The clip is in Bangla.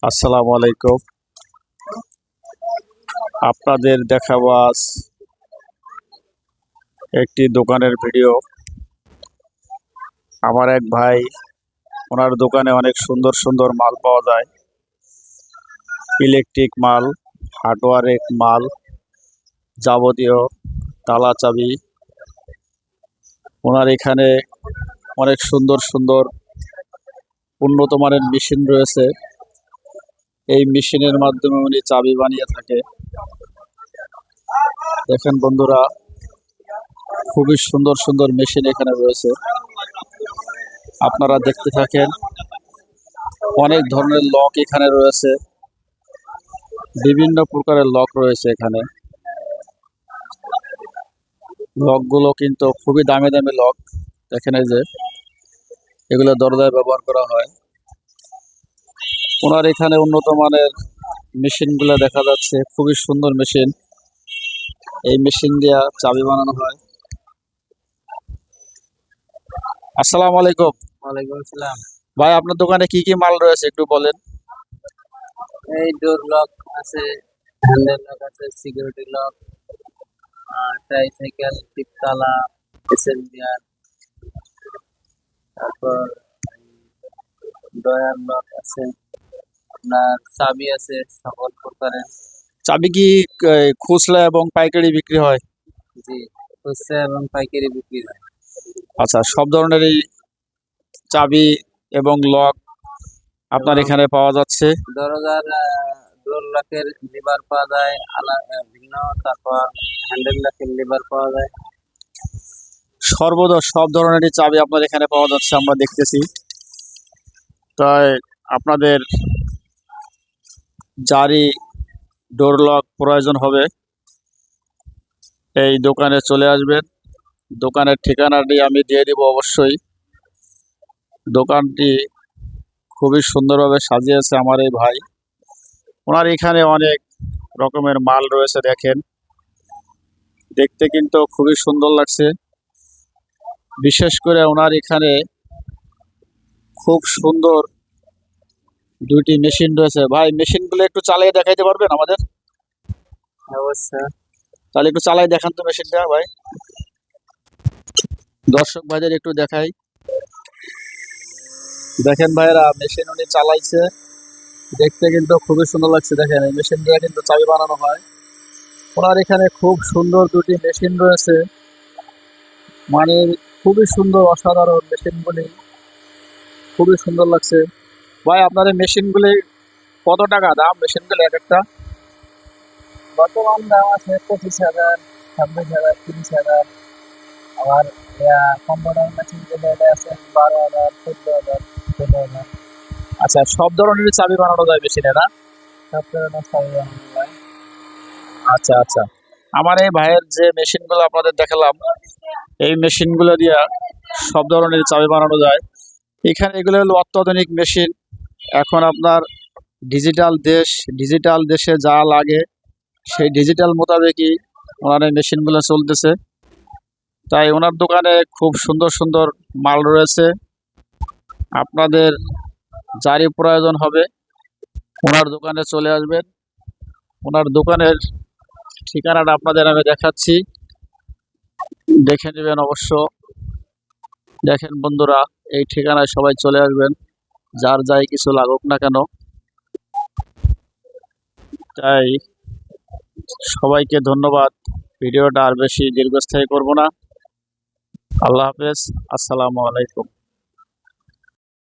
আসসালামু আলাইকুম। আপনাদের দেখাবো আজ একটি দোকানের ভিডিও। আমার এক ভাই, ওনার দোকানে অনেক সুন্দর সুন্দর মাল পাওয়া যায়। ইলেকট্রিক মাল, হার্ডওয়্যারের মাল, যাবতীয় তালা চাবি। ওনার এখানে অনেক সুন্দর সুন্দর উন্নত মানের মেশিন রয়েছে। এই মেশিনের মাধ্যমে উনি চাবি বানিয়ে থাকে। দেখেন বন্ধুরা, খুবই সুন্দর সুন্দর মেশিন এখানে রয়েছে, আপনারা দেখতে থাকেন। অনেক ধরনের লক এখানে রয়েছে, বিভিন্ন প্রকারের লক রয়েছে এখানে। লকগুলো কিন্তু খুবই দামি দামি লক। দেখেন এই যে এগুলো দরজায় ব্যবহার করা হয়। ওনার এখানে উন্নত মানের মেশিনগুলো দেখা যাচ্ছে, খুবই সুন্দর মেশিন। এই মেশিন দিয়া চাবি বানানো হয়। আসসালামু আলাইকুম। ওয়ালাইকুম আসসালাম। ভাই, আপনার দোকানে কি কি মাল রয়েছে একটু বলেন। এই ডোর লক আছে, হ্যান্ডেল লক আছে, সিকিউরিটি লক, ট্রাইসাইকেল, টিপতালা, এসএলডিআর, তারপর ডয়ার লক আছে, আপনার চাবি আছে সকল প্রকারের। চাবি কি খুচরা এবং পাইকারি বিক্রি হয়? জি, খুচরা এবং পাইকারি বিক্রি হয়। আচ্ছা, সব ধরনেরই চাবি এবং লক আপনার এবং এখানে পাওয়া যাচ্ছে। দরজার ডোর লকের লিভার পাওয়া যায় ভিন্ন, তারপর হ্যান্ডেল লকের লিভার পাওয়া যায়। সর্বদা সব ধরনেরই চাবি আপনার এখানে পাওয়া যাচ্ছে, আমরা দেখতেছি। তাই আপনাদের যারই ডোর লক প্রয়োজন হবে এই দোকানে চলে আসবেন। দোকানের ঠিকানাটি আমি দিয়ে দিব অবশ্যই। দোকানটি খুবই সুন্দরভাবে সাজিয়েছে আমার এই ভাই। ওনার এখানে অনেক রকমের মাল রয়েছে, দেখেন দেখতে কিন্তু খুবই সুন্দর লাগছে। বিশেষ করে ওনার এখানে খুব সুন্দর দুইটি মেশিন রয়েছে। ভাই, মেশিনগুলো একটু চালিয়ে দেখাইতে পারবেন আমাদের? অবশ্যই। তাহলে একটু চালাই দেখান তো মেশিনটা ভাই, দর্শক ভাইদের একটু দেখাই। দেখেন ভাইরা, মেশিন উনি চালাইছে, দেখতে কিন্তু খুবই সুন্দর লাগছে। দেখেন এই মেশিন দিয়ে কিন্তু চাবি বানানো হয়। ওনার এখানে খুব সুন্দর দুটি মেশিন রয়েছে, মানে খুবই সুন্দর, অসাধারণ মেশিনগুলি, খুবই সুন্দর লাগছে। ভাই, আপনার এই মেশিনগুলি কত টাকা দাম? মেশিনগুলি এক একটা বর্তমান দাম আছে 25,000, 26,000, 30,000। আবার কম্পিউটার মেশিন যেটা এটা আছে 12,000, 14,000, 16,000। আচ্ছা, সব ধরনের চাবি বানানো যায় মেশিনে না? সব ধরনের চাবি বানানো যায়। আচ্ছা আচ্ছা, আমার এই ভাইয়ের যে মেশিনগুলো আপনাদের দেখালাম, এই মেশিনগুলো দিয়ে সব ধরনের চাবি বানানো যায়। এখানে এগুলো হলো অত্যাধুনিক মেশিন। এখন আপনার ডিজিটাল দেশ, ডিজিটাল দেশে যা লাগে সেই ডিজিটাল মোতাবেকই ওনার এই মেশিনগুলো চলতেছে। তাই ওনার দোকানে খুব সুন্দর সুন্দর মাল রয়েছে। আপনাদের যারই প্রয়োজন হবে ওনার দোকানে চলে আসবেন। ওনার দোকানের ঠিকানাটা আপনাদের আমি দেখাচ্ছি, দেখে নেবেন অবশ্য। দেখেন বন্ধুরা, এই ঠিকানায় সবাই চলে আসবেন, যার যাই কিছু লাগুক না কেন। তাই সবাইকে ধন্যবাদ। ভিডিওটা আর বেশি দীর্ঘস্থায়ী করব না। আল্লাহ হাফেজ। আসসালামু আলাইকুম।